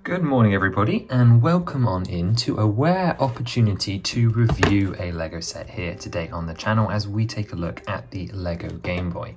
Good morning everybody, and welcome on in to a rare opportunity to review a LEGO set here today on the channel as we take a look at the LEGO Gameboy.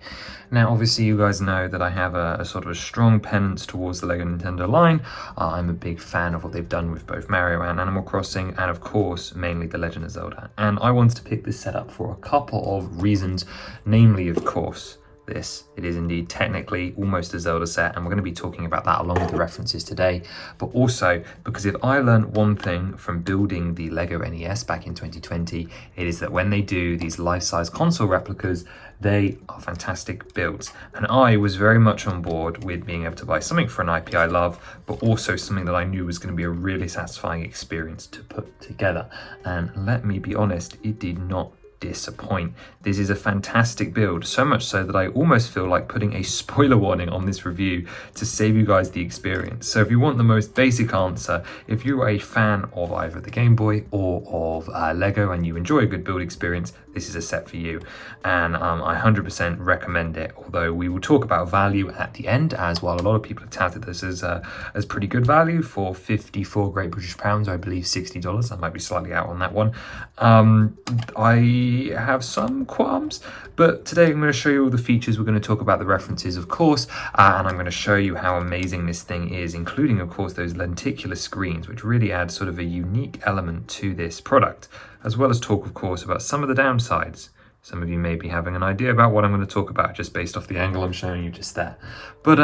Now obviously you guys know that I have a sort of a strong penchant towards the LEGO Nintendo line. I'm a big fan of what they've done with both Mario and Animal Crossing, and of course mainly The Legend of Zelda. And I wanted to pick this set up for a couple of reasons, namely of course it is indeed technically almost a Zelda set, and we're going to be talking about that along with the references today, but also because if I learned one thing from building the LEGO NES back in 2020, it is that when they do these life-size console replicas, they are fantastic builds. And I was very much on board with being able to buy something for an IP I love, but also something that I knew was going to be a really satisfying experience to put together. And let me be honest, it did not disappoint. This is a fantastic build, so much so that I almost feel like putting a spoiler warning on this review to save you guys the experience. So if you want the most basic answer, if you're a fan of either the Game Boy or of LEGO and you enjoy a good build experience, this is a set for you, and I 100% recommend it. Although we will talk about value at the end, as while a lot of people have touted this as pretty good value for 54 Great British pounds, I believe $60. I might be slightly out on that one. I have some qualms, but today I'm going to show you all the features. We're going to talk about the references, of course, and I'm going to show you how amazing this thing is, including, of course, those lenticular screens, which really add sort of a unique element to this product, as well as talk, of course, about some of the downsides. Some of you may be having an idea about what I'm going to talk about just based off the angle I'm showing you just there. But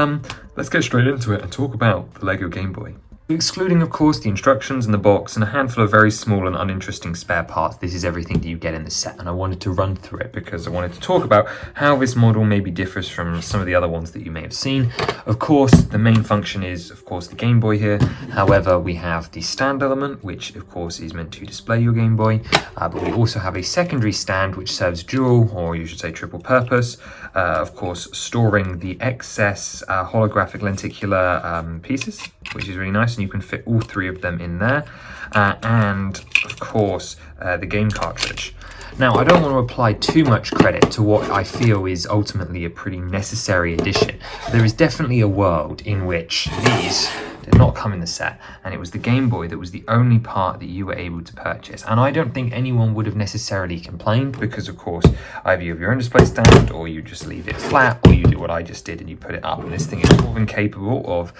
let's get straight into it and talk about the LEGO Game Boy. Excluding, of course, the instructions in the box and a handful of very small and uninteresting spare parts, this is everything that you get in the set, and I wanted to run through it because I wanted to talk about how this model maybe differs from some of the other ones that you may have seen. Of course, the main function is, of course, the Game Boy here. However, we have the stand element, which, of course, is meant to display your Game Boy, but we also have a secondary stand which serves dual, or you should say triple purpose, of course, storing the excess holographic lenticular pieces, which is really nice, and you can fit all three of them in there, and of course the game cartridge. Now, I don't want to apply too much credit to what I feel is ultimately a pretty necessary addition. There is definitely a world in which these did not come in the set, and it was the Game Boy that was the only part that you were able to purchase. And I don't think anyone would have necessarily complained because, of course, either you have your own display stand or you just leave it flat, or you do what I just did and you put it up. And this thing is more than capable of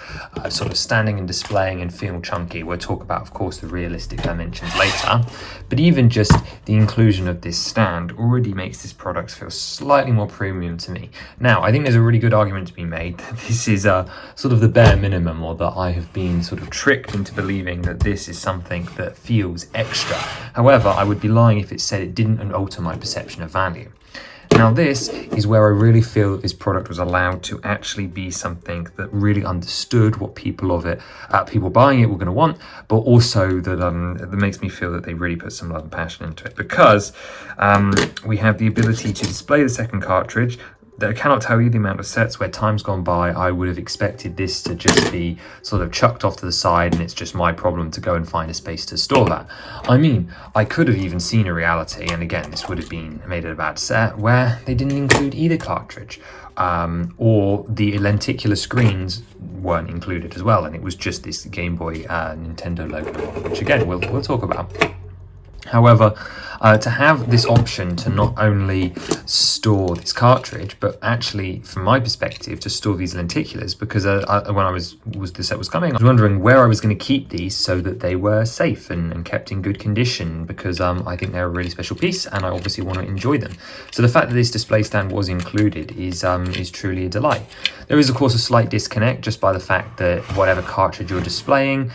sort of standing and displaying and feeling chunky. We'll talk about, of course, the realistic dimensions later. But even just the inclusion of this stand already makes this product feel slightly more premium to me. Now, I think there's a really good argument to be made that this is sort of the bare minimum, or that I have been sort of tricked into believing that this is something that feels extra. However, I would be lying if it said it didn't alter my perception of value. Now, this is where I really feel that this product was allowed to actually be something that really understood what people buying it were going to want, but also that makes me feel that they really put some love and passion into it, because we have the ability to display the second cartridge. I cannot tell you the amount of sets where time's gone by I would have expected this to just be sort of chucked off to the side and it's just my problem to go and find a space to store that. I mean, I could have even seen a reality, and again, this would have been made it a bad set, where they didn't include either cartridge, or the lenticular screens weren't included as well, and it was just this Game Boy Nintendo logo, which again, we'll talk about. However, to have this option to not only store this cartridge, but actually, from my perspective, to store these lenticulars, because when the set was coming, I was wondering where I was going to keep these so that they were safe and kept in good condition, because I think they're a really special piece, and I obviously want to enjoy them. So the fact that this display stand was included is truly a delight. There is, of course, a slight disconnect just by the fact that whatever cartridge you're displaying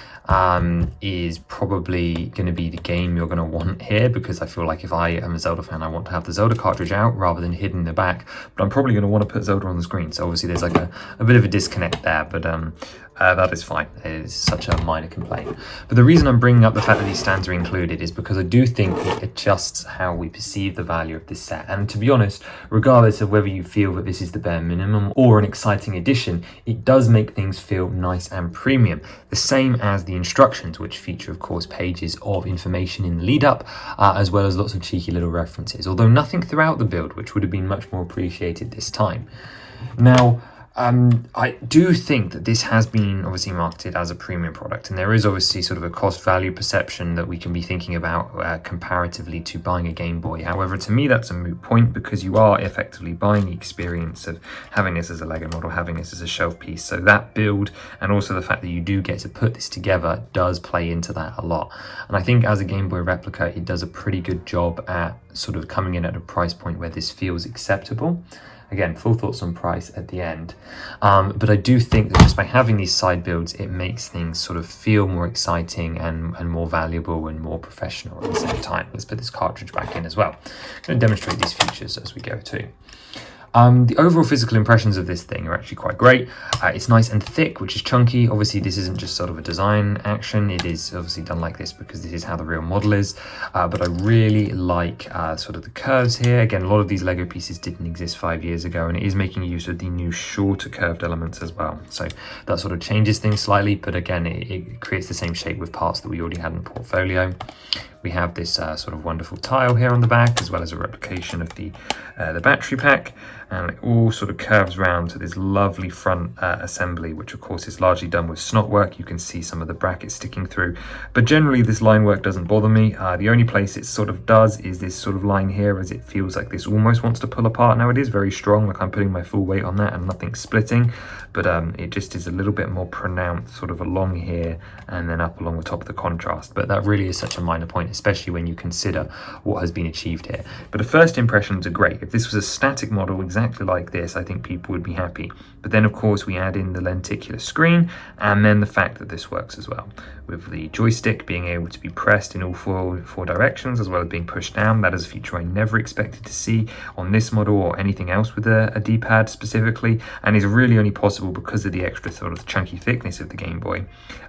is probably going to be the game you're going to want here, because I feel like if I am a Zelda fan, I want to have the Zelda cartridge out rather than hidden in the back, but I'm probably going to want to put Zelda on the screen, so obviously there's like a bit of a disconnect there, but that is fine. It is such a minor complaint. But the reason I'm bringing up the fact that these stands are included is because I do think it adjusts how we perceive the value of this set. And to be honest, regardless of whether you feel that this is the bare minimum or an exciting addition, it does make things feel nice and premium. The same as the instructions, which feature, of course, pages of information in the lead up, as well as lots of cheeky little references, although nothing throughout the build, which would have been much more appreciated this time. Now, I do think that this has been obviously marketed as a premium product, and there is obviously sort of a cost value perception that we can be thinking about comparatively to buying a Game Boy. However, to me that's a moot point, because you are effectively buying the experience of having this as a Lego model, having this as a shelf piece. So that build, and also the fact that you do get to put this together, does play into that a lot. And I think as a Game Boy replica, it does a pretty good job at sort of coming in at a price point where this feels acceptable. Again, full thoughts on price at the end. But I do think that just by having these side builds, it makes things sort of feel more exciting and more valuable and more professional at the same time. Let's put this cartridge back in as well. I'm going to demonstrate these features as we go too. The overall physical impressions of this thing are actually quite great. It's nice and thick, which is chunky. Obviously, this isn't just sort of a design action. It is obviously done like this because this is how the real model is. But I really like sort of the curves here. Again, a lot of these Lego pieces didn't exist 5 years ago, and it is making use of the new shorter curved elements as well. So that sort of changes things slightly, but again, it creates the same shape with parts that we already had in the portfolio. We have this sort of wonderful tile here on the back, as well as a replication of the battery pack, and it all sort of curves round to this lovely front assembly, which of course is largely done with snot work. You can see some of the brackets sticking through, but generally this line work doesn't bother me. The only place it sort of does is this sort of line here, as it feels like this almost wants to pull apart. Now it is very strong, like I'm putting my full weight on that and nothing's splitting, but it just is a little bit more pronounced sort of along here and then up along the top of the contrast. But that really is such a minor point, especially when you consider what has been achieved here. But the first impressions are great. If this was a static model exactly like this, I think people would be happy. But then of course we add in the lenticular screen, and then the fact that this works as well, with the joystick being able to be pressed in all four directions, as well as being pushed down. That is a feature I never expected to see on this model or anything else with a D-pad specifically, and is really only possible because of the extra sort of chunky thickness of the Game Boy,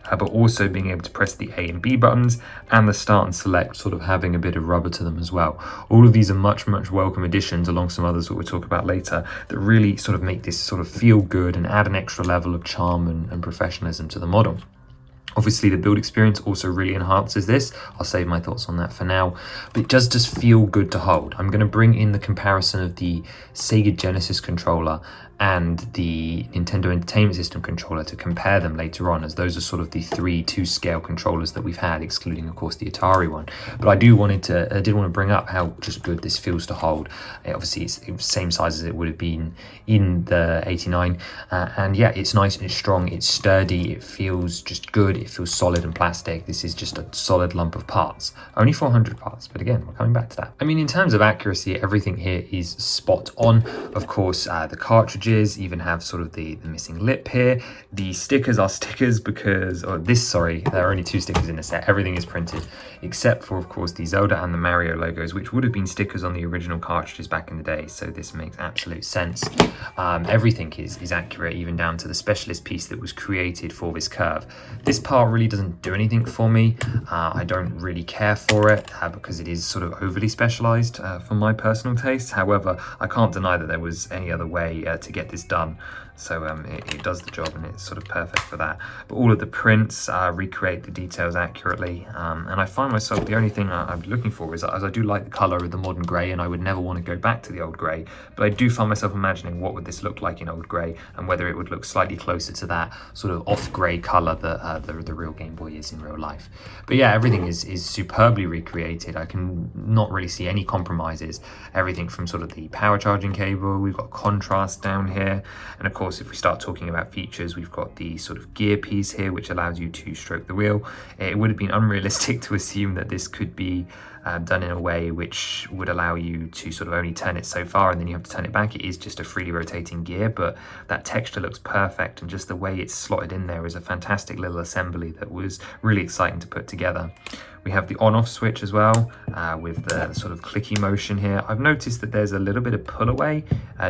but also being able to press the A and B buttons, and the start and select sort of having a bit of rubber to them as well. All of these are much welcome additions, along some others that we'll talk about later, that really sort of make this sort of feel good and add an extra level of charm and professionalism to the model. Obviously, the build experience also really enhances this. I'll save my thoughts on that for now, but it does just feel good to hold. I'm going to bring in the comparison of the Sega Genesis controller and the Nintendo Entertainment System controller to compare them later on, as those are sort of the 3 2-scale controllers that we've had, excluding of course the Atari one. But I did want to bring up how just good this feels to hold. Obviously it's the same size as it would have been in the 89, and yeah, it's nice and it's strong, it's sturdy, it feels just good, it feels solid and plastic. This is just a solid lump of parts. Only 400 parts, but again, we're coming back to that. I mean, in terms of accuracy, everything here is spot on. Of course, the cartridges even have sort of the missing lip here. The stickers are stickers because, there are only 2 stickers in the set. Everything is printed except for, of course, the Zelda and the Mario logos, which would have been stickers on the original cartridges back in the day. So this makes absolute sense. Everything is accurate, even down to the specialist piece that was created for this curve. This part really doesn't do anything for me. I don't really care for it because it is sort of overly specialized for my personal taste. However, I can't deny that there was any other way to get this done. So it does the job, and it's sort of perfect for that. But all of the prints recreate the details accurately, and I find myself, the only thing I'm looking for is, as I do like the color of the modern grey, and I would never want to go back to the old grey, but I do find myself imagining what would this look like in old grey, and whether it would look slightly closer to that sort of off grey color that the real Game Boy is in real life. But yeah, everything is superbly recreated. I can not really see any compromises. Everything from sort of the power charging cable, we've got contrast down here, and of course, if we start talking about features, we've got the sort of gear piece here, which allows you to stroke the wheel. It would have been unrealistic to assume that this could be done in a way which would allow you to sort of only turn it so far and then you have to turn it back. It is just a freely rotating gear, but that texture looks perfect, and just the way it's slotted in there is a fantastic little assembly that was really exciting to put together. We have the on-off switch as well, with the sort of clicky motion here. I've noticed that there's a little bit of pull away,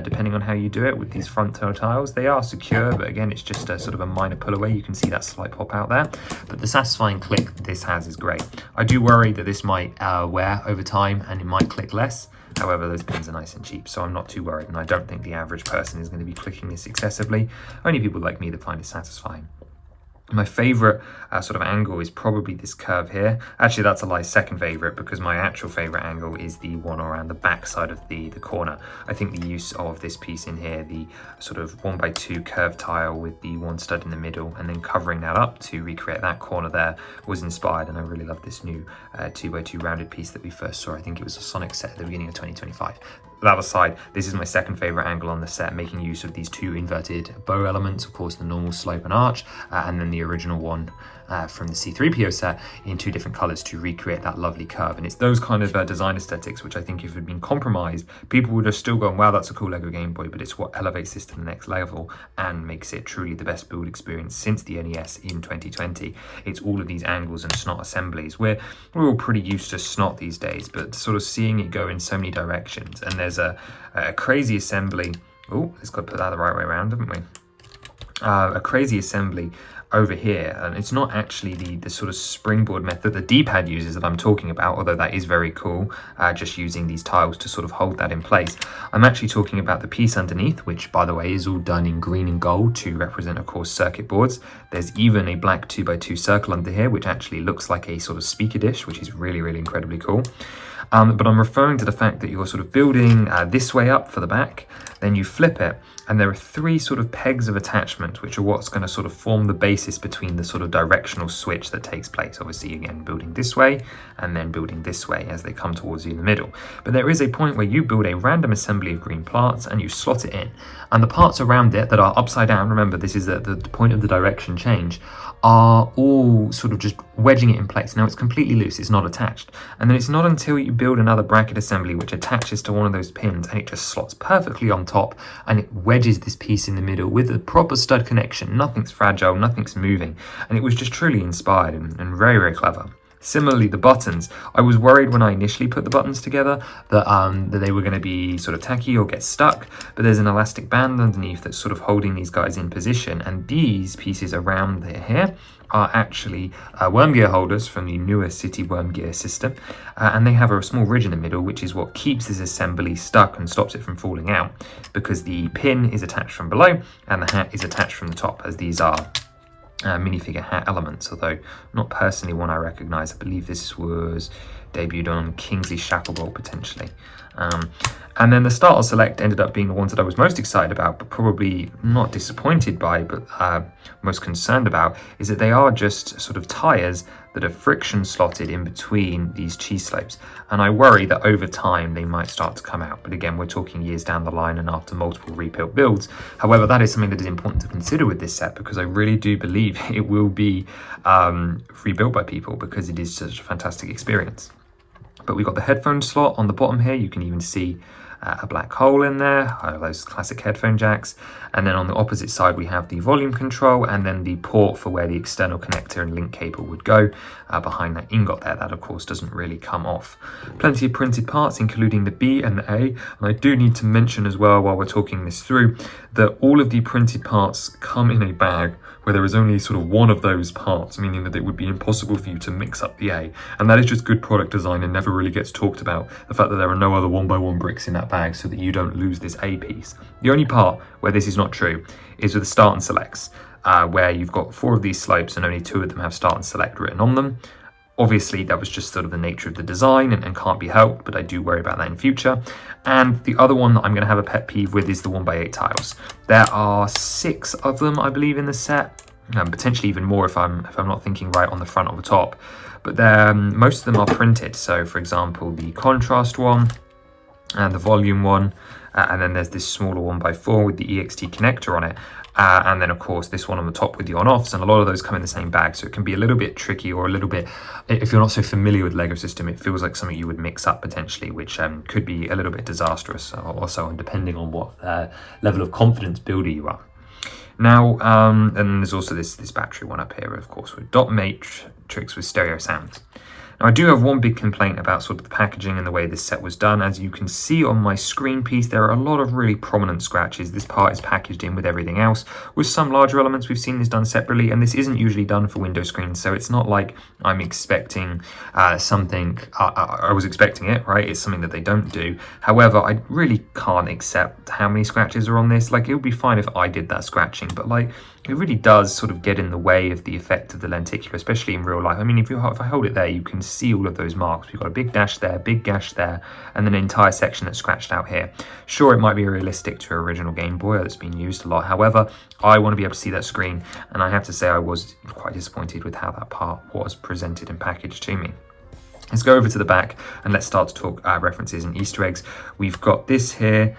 depending on how you do it with these front toe tiles. They are secure, but again, it's just a sort of a minor pull away. You can see that slight pop out there, but the satisfying click that this has is great. I do worry that this might wear over time and it might click less. However, those pins are nice and cheap, so I'm not too worried, and I don't think the average person is going to be clicking this excessively. Only people like me that find it satisfying. My favorite sort of angle is probably this curve here. Actually, that's a lie, second favorite, because my actual favorite angle is the one around the back side of the corner. I think the use of this piece in here, the sort of 1x2 curved tile with the one stud in the middle and then covering that up to recreate that corner there, was inspired, and I really love this new 2x2 rounded piece that we first saw. I think it was a Sonic set at the beginning of 2025. That aside, this is my second favorite angle on the set, making use of these two inverted bow elements, of course the normal slope and arch, and then the original one from the C3PO set in two different colors to recreate that lovely curve. And it's those kind of design aesthetics which I think if it had been compromised, people would have still gone, wow, that's a cool LEGO Game Boy, but it's what elevates this to the next level and makes it truly the best build experience since the NES in 2020. It's all of these angles and snot assemblies. We're all pretty used to snot these days, but sort of seeing it go in so many directions, and there's a crazy assembly. Oh, let's got to put that the right way around, haven't we? A crazy assembly over here, and it's not actually the sort of springboard method the D-pad uses that I'm talking about, although that is very cool, just using these tiles to sort of hold that in place. I'm actually talking about the piece underneath, which by the way is all done in green and gold to represent, of course, circuit boards. There's even a black 2x2 circle under here, which actually looks like a sort of speaker dish, which is really, really incredibly cool. But I'm referring to the fact that you're sort of building this way up for the back, then you flip it, and there are three sort of pegs of attachment, which are what's going to sort of form the basis between the sort of directional switch that takes place. Obviously, again, building this way and then building this way as they come towards you in the middle. But there is a point where you build a random assembly of green parts and you slot it in. And the parts around it that are upside down, remember this is the point of the direction change, are all sort of just wedging it in place. Now it's completely loose, it's not attached. And then it's not until you build another bracket assembly which attaches to one of those pins and it just slots perfectly on top and it wedges this piece in the middle with a proper stud connection. Nothing's fragile, nothing's moving. And it was just truly inspired and very, very clever. Similarly, the buttons, I was worried when I initially put the buttons together that they were going to be sort of tacky or get stuck, but there's an elastic band underneath that's sort of holding these guys in position, and these pieces around here are actually worm gear holders from the newer City worm gear system, and they have a small ridge in the middle, which is what keeps this assembly stuck and stops it from falling out, because the pin is attached from below and the hat is attached from the top, as these are minifigure hat elements, although not personally one I recognise. I believe this was debuted on Kingsley Shacklebolt potentially. And then the Start or Select ended up being the ones that I was most excited about, but probably not disappointed by, but most concerned about, is that they are just sort of tyres that are friction slotted in between these cheese slopes. And I worry that over time they might start to come out. But again, we're talking years down the line and after multiple rebuilt builds. However, that is something that is important to consider with this set, because I really do believe it will be rebuilt by people because it is such a fantastic experience. But we've got the headphone slot on the bottom here. You can even see a black hole in there, those classic headphone jacks. And then on the opposite side, we have the volume control and then the port for where the external connector and link cable would go behind that ingot there. That, of course, doesn't really come off. Plenty of printed parts, including the B and the A. And I do need to mention as well, while we're talking this through, that all of the printed parts come in a bag where there is only sort of one of those parts, meaning that it would be impossible for you to mix up the A. And that is just good product design and never really gets talked about, the fact that there are no other 1x1 bricks in that bag so that you don't lose this A piece. The only part where this is not true is with the Start and Selects, where you've got 4 of these slopes and only 2 of them have Start and Select written on them. Obviously, that was just sort of the nature of the design and can't be helped, but I do worry about that in future. And the other one that I'm going to have a pet peeve with is the 1x8 tiles. There are 6 of them, I believe, in the set, potentially even more if I'm not thinking right on the front or the top. But most of them are printed. So, for example, the contrast one and the volume one, and then there's this smaller 1x4 with the EXT connector on it. And then, of course, this one on the top with the on-offs, and a lot of those come in the same bag, so it can be a little bit tricky, or a little bit, if you're not so familiar with LEGO system, it feels like something you would mix up potentially, which could be a little bit disastrous, also, and depending on what level of confidence builder you are. Now, and there's also this battery one up here, of course, with dot matrix with stereo sound. Now, I do have one big complaint about sort of the packaging and the way this set was done. As you can see on my screen piece, there are a lot of really prominent scratches. This part is packaged in with everything else. With some larger elements, we've seen this done separately, and this isn't usually done for window screens, so it's not like I'm expecting something. I was expecting it, right? It's something that they don't do. However, I really can't accept how many scratches are on this. Like, it would be fine if I did that scratching, but like, it really does sort of get in the way of the effect of the lenticular, especially in real life. I mean, if I hold it there, you can see all of those marks. We've got a big dash there, big gash there, and then an entire section that's scratched out here. Sure, it might be realistic to an original Game Boy that's been used a lot. However, I want to be able to see that screen, and I have to say I was quite disappointed with how that part was presented and packaged to me. Let's go over to the back and let's start to talk references and Easter eggs. We've got this here.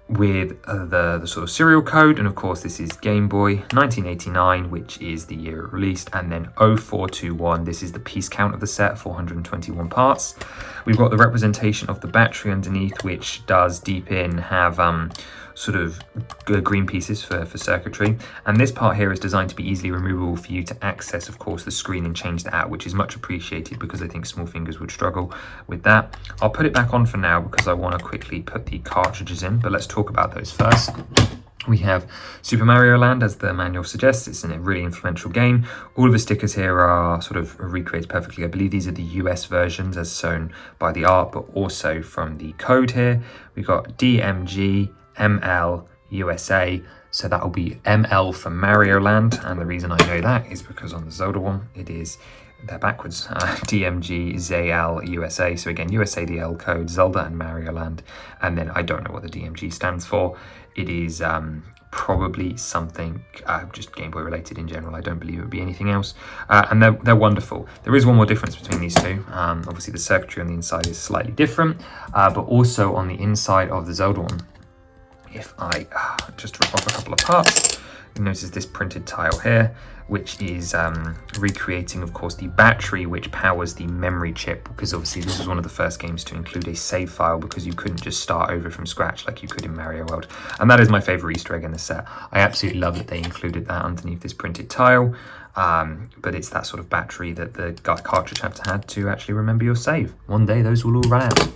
With the sort of serial code, and of course this is Game Boy 1989, which is the year it released, and then 0421, this is the piece count of the set, 421 parts. We've got the representation of the battery underneath, which does deep in have sort of green pieces for circuitry, and this part here is designed to be easily removable for you to access, of course, the screen and change that out, which is much appreciated because I think small fingers would struggle with that. I'll put it back on for now because I want to quickly put the cartridges in, but let's talk about those first. We have Super Mario Land, as the manual suggests. It's a really influential game. All of the stickers here are sort of recreated perfectly. I believe these are the US versions as shown by the art, but also from the code here. We've got DMG ML USA, so that will be ML for Mario Land, and the reason I know that is because on the Zelda one they're backwards, DMG ZL USA. So again, USA the L code, Zelda and Mario Land, and then I don't know what the DMG stands for. It is probably something just Game Boy related in general. I don't believe it would be anything else, and they're wonderful. There is one more difference between these two. Obviously the circuitry on the inside is slightly different, but also on the inside of the Zelda one, if I just rip off a couple of parts, you notice this printed tile here, which is recreating, of course, the battery which powers the memory chip, because obviously this was one of the first games to include a save file, because you couldn't just start over from scratch like you could in Mario World. And that is my favorite Easter egg in the set. I absolutely love that they included that underneath this printed tile, but it's that sort of battery that the cartridge had to actually remember your save. One day those will all run out.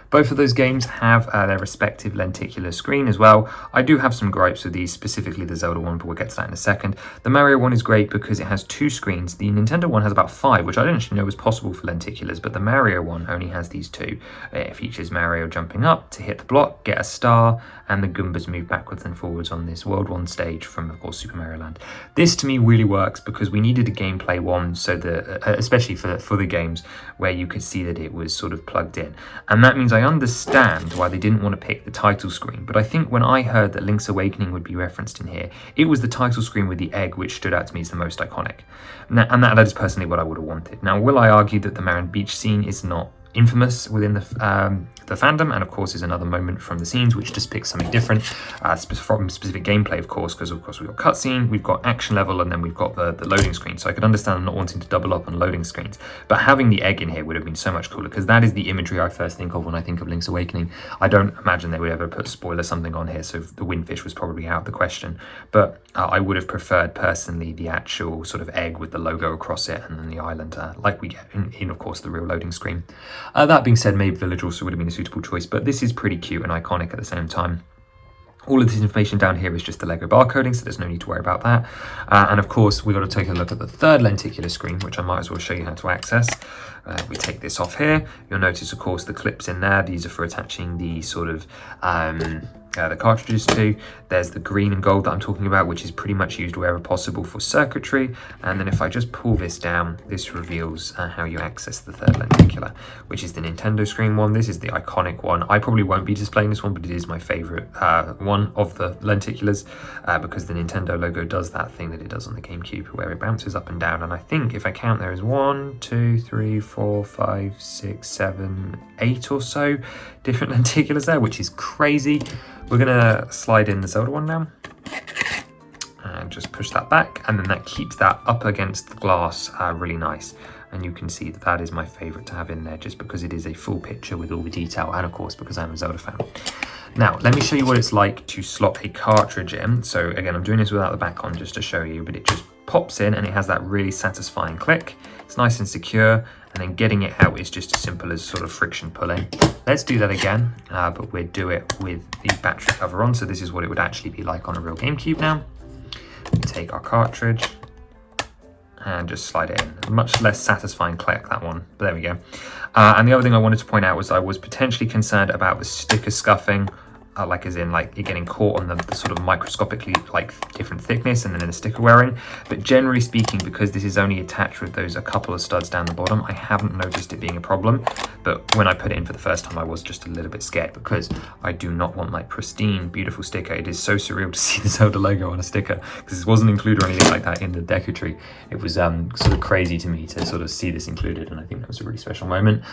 Both of those games have their respective lenticular screen as well. I do have some gripes with these, specifically the Zelda one, but we'll get to that in a second. The Mario one is great because it has two screens. The Nintendo one has about 5, which I didn't actually know was possible for lenticulars, but the Mario one only has these 2. It features Mario jumping up to hit the block, get a star, and the Goombas move backwards and forwards on this World 1 stage from, of course, Super Mario Land. This, to me, really works because we needed a gameplay one, so that, especially for the games where you could see that it was sort of plugged in. And that means I understand why they didn't want to pick the title screen, but I think when I heard that Link's Awakening would be referenced in here, it was the title screen with the egg which stood out to me as the most iconic. Now, and that is personally what I would have wanted. Now, will I argue that the Marin Beach scene is not infamous within the fandom, and of course is another moment from the scenes which just picks something different from specific gameplay, of course, because of course we've got cutscene, we've got action level, and then we've got the loading screen. So I could understand not wanting to double up on loading screens, but having the egg in here would have been so much cooler, because that is the imagery I first think of when I think of Link's Awakening. I don't imagine they would ever put spoiler something on here, so the windfish was probably out of the question, but I would have preferred personally the actual sort of egg with the logo across it, and then the island like we get in of course the real loading screen. That being said, maybe Village also would have been a suitable choice, but this is pretty cute and iconic at the same time. All of this information down here is just the LEGO barcoding, so there's no need to worry about that. And of course, we've got to take a look at the third lenticular screen, which I might as well show you how to access. We take this off here. You'll notice, of course, the clips in there. These are for attaching the sort of the cartridges to. There's the green and gold that I'm talking about, which is pretty much used wherever possible for circuitry. And then if I just pull this down, this reveals how you access the third lenticular, which is the Nintendo screen one. This is the iconic one. I probably won't be displaying this one, but it is my favorite one of the lenticulars because the Nintendo logo does that thing that it does on the GameCube, where it bounces up and down. And I think if I count, there is 1, 2, 3, 4, 5, 6, 7, 8 or so different lenticulars there, which is crazy. We're gonna slide in the Zelda one now and just push that back, and then that keeps that up against the glass really nice. And you can see that that is my favorite to have in there, just because it is a full picture with all the detail, and of course because I'm a Zelda fan. Now let me show you what it's like to slot a cartridge in. So again, I'm doing this without the back on just to show you, but it just pops in and it has that really satisfying click. It's nice and secure, and then getting it out is just as simple as sort of friction pulling. Let's do that again, but we'll do it with the battery cover on. So this is what it would actually be like on a real GameCube now. We take our cartridge and just slide it in. A much less satisfying click, that one, but there we go. And the other thing I wanted to point out was I was potentially concerned about the sticker scuffing. like as in like it getting caught on the sort of microscopically like different thickness and then in the sticker wearing. But generally speaking, because this is only attached with those a couple of studs down the bottom, I haven't noticed it being a problem. But when I put it in for the first time, I was just a little bit scared because I do not want my pristine, beautiful sticker. It is so surreal to see the Zelda logo on a sticker because this wasn't included or anything like that in the decoratry. It was sort of crazy to me to sort of see this included, and I think that was a really special moment.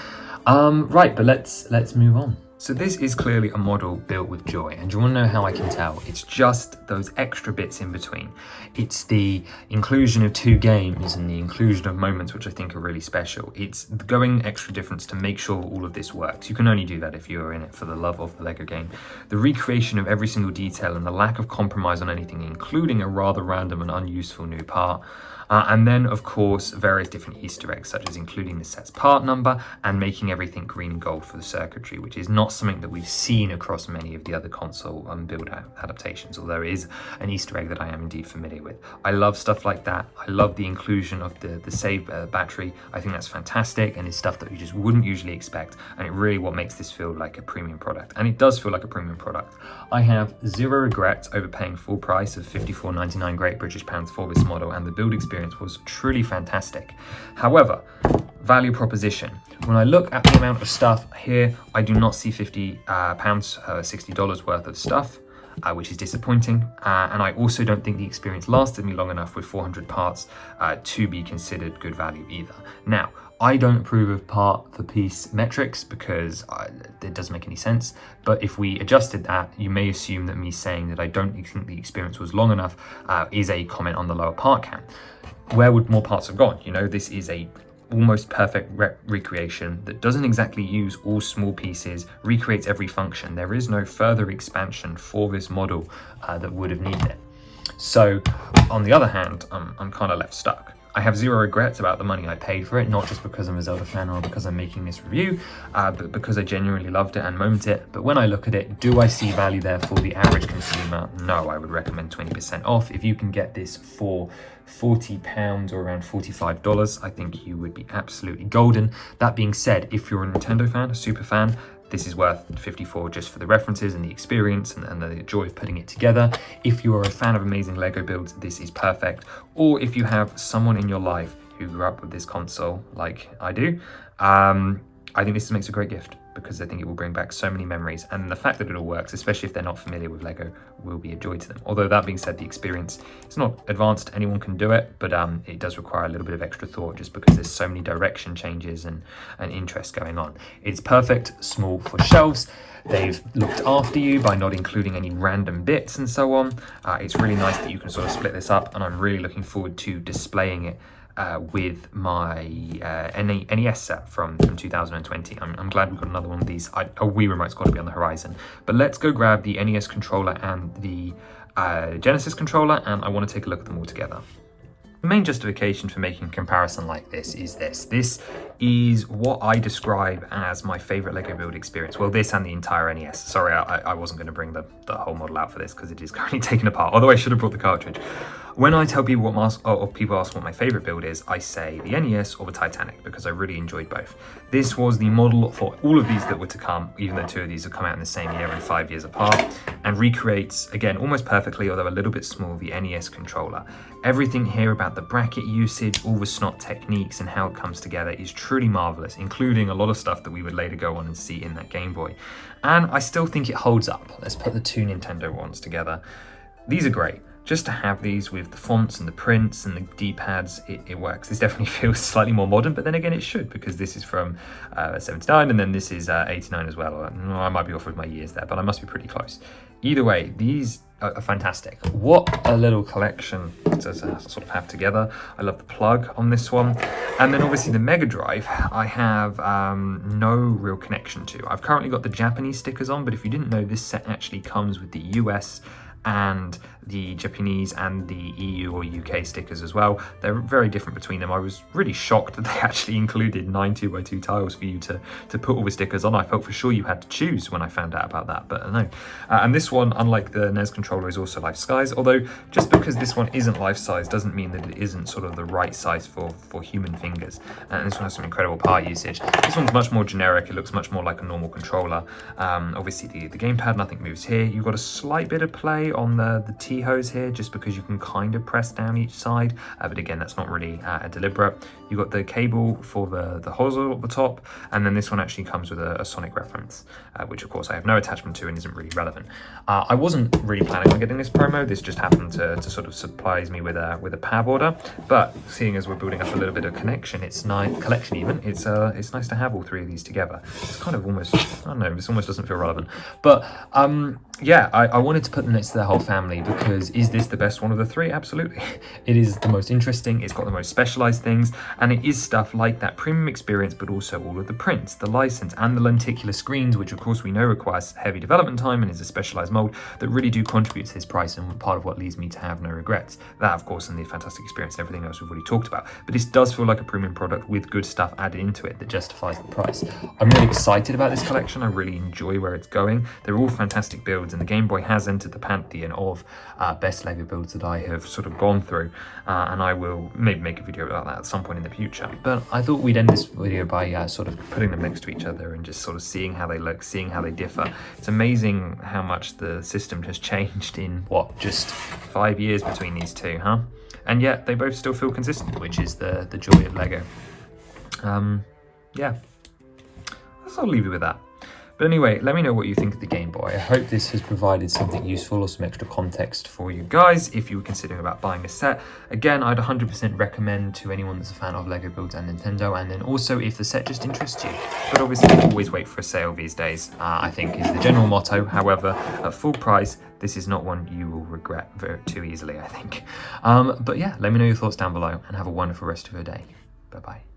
Right, but let's move on. So this is clearly a model built with joy, and do you want to know how I can tell? It's just those extra bits in between. It's the inclusion of 2 games and the inclusion of moments which I think are really special. It's the going extra difference to make sure all of this works. You can only do that if you're in it for the love of the LEGO game. The recreation of every single detail and the lack of compromise on anything, including a rather random and unuseful new part. And then, of course, various different Easter eggs, such as including the set's part number and making everything green and gold for the circuitry, which is not something that we've seen across many of the other console build adaptations, although it is an Easter egg that I am indeed familiar with. I love stuff like that. I love the inclusion of the save battery. I think that's fantastic, and it's stuff that you just wouldn't usually expect, and it really what makes this feel like a premium product. And it does feel like a premium product. I have zero regrets over paying full price of £54.99 Great British pounds for this model, and the build experience was truly fantastic. However, value proposition. When I look at the amount of stuff here, I do not see £50, $60 worth of stuff, which is disappointing. And I also don't think the experience lasted me long enough with 400 parts to be considered good value either. Now, I don't approve of part for piece metrics because it doesn't make any sense. But if we adjusted that, you may assume that me saying that I don't think the experience was long enough is a comment on the lower part count. Where would more parts have gone? You know, this is a almost perfect recreation that doesn't exactly use all small pieces, recreates every function. There is no further expansion for this model that would have needed it. So on the other hand, I'm kind of left stuck. I have zero regrets about the money I paid for it, not just because I'm a Zelda fan or because I'm making this review, but because I genuinely loved it and momented it. But when I look at it, do I see value there for the average consumer? No, I would recommend 20% off. If you can get this for £40 or around $45, I think you would be absolutely golden. That being said, if you're a Nintendo fan, a super fan, this is worth $54 just for the references and the experience and the joy of putting it together. If you are a fan of amazing LEGO builds, this is perfect. Or if you have someone in your life who grew up with this console like I do, I think this makes a great gift because I think it will bring back so many memories, and the fact that it all works, especially if they're not familiar with LEGO, will be a joy to them. Although that being said, the experience is not advanced, anyone can do it, but it does require a little bit of extra thought just because there's so many direction changes and interest going on. It's perfect, small for shelves. They've looked after you by not including any random bits and so on. It's really nice that you can sort of split this up, and I'm really looking forward to displaying it with my NES set from 2020. I'm glad we've got another one of these. A Wii remote's got to be on the horizon. But let's go grab the NES controller and the Genesis controller, and I want to take a look at them all together. The main justification for making a comparison like this is this. This is what I describe as my favorite LEGO build experience. Well, this and the entire NES. Sorry, I wasn't going to bring the whole model out for this because it is currently taken apart, although I should have brought the cartridge. When I tell people people ask what my favorite build is, I say the NES or the Titanic because I really enjoyed both. This was the model for all of these that were to come, even though 2 of these have come out in the same year and 5 years apart, and recreates, again, almost perfectly, although a little bit small, the NES controller. Everything here about the bracket usage, all the snot techniques and how it comes together is truly marvelous, including a lot of stuff that we would later go on and see in that Game Boy. And I still think it holds up. Let's put the 2 Nintendo ones together. These are great. Just to have these with the fonts and the prints and the D-pads, it works. This definitely feels slightly more modern, but then again it should, because this is from 79 and then this is 89 as well. I might be off with my years there, but I must be pretty close. Either way, these are fantastic. What a little collection to sort of have together. I love the plug on this one. And then obviously the Mega Drive, I have no real connection to. I've currently got the Japanese stickers on, but if you didn't know, this set actually comes with the US and the Japanese and the EU or UK stickers as well. They're very different between them. I was really shocked that they actually included 9 2x2 tiles for you to put all the stickers on. I felt for sure you had to choose when I found out about that, but no. And this one, unlike the NES controller, is also life size, although just because this one isn't life size doesn't mean that it isn't sort of the right size for human fingers. And this one has some incredible part usage. This one's much more generic. It looks much more like a normal controller. Obviously the gamepad, nothing moves here. You've got a slight bit of play on the T-hose here, just because you can kind of press down each side, but again, that's not really deliberate. You've got the cable for the hosel at the top, and then this one actually comes with a Sonic reference, which of course I have no attachment to and isn't really relevant. I wasn't really planning on getting this promo. This just happened to sort of surprise me with a PAB order, but seeing as we're building up a little bit of collection it's nice to have all three of these together. It's kind of almost, I don't know, this almost doesn't feel relevant, but yeah, I wanted to put them next to their whole family, because is this the best one of the three? Absolutely. It is the most interesting, it's got the most specialized things, and it is stuff like that premium experience, but also all of the prints, the license, and the lenticular screens, which of course we know requires heavy development time and is a specialized mold, that really do contribute to this price, and part of what leads me to have no regrets. That, of course, and the fantastic experience and everything else we've already talked about. But this does feel like a premium product with good stuff added into it that justifies the price. I'm really excited about this collection. I really enjoy where it's going. They're all fantastic builds, and the Game Boy has entered the pantheon of best LEGO builds that I have sort of gone through, and I will maybe make a video about that at some point in the future. But I thought we'd end this video by sort of putting them next to each other and just sort of seeing how they look, seeing how they differ. It's amazing how much the system has changed in, what, just 5 years between these two, huh? And yet they both still feel consistent, which is the joy of LEGO. Yeah, I'll leave you with that. But anyway, let me know what you think of the Game Boy. I hope this has provided something useful or some extra context for you guys if you were considering about buying a set. Again, I'd 100% recommend to anyone that's a fan of LEGO builds and Nintendo, and then also if the set just interests you. But obviously, always wait for a sale these days, I think is the general motto. However, at full price, this is not one you will regret too easily, I think. But yeah, let me know your thoughts down below, and have a wonderful rest of your day. Bye-bye.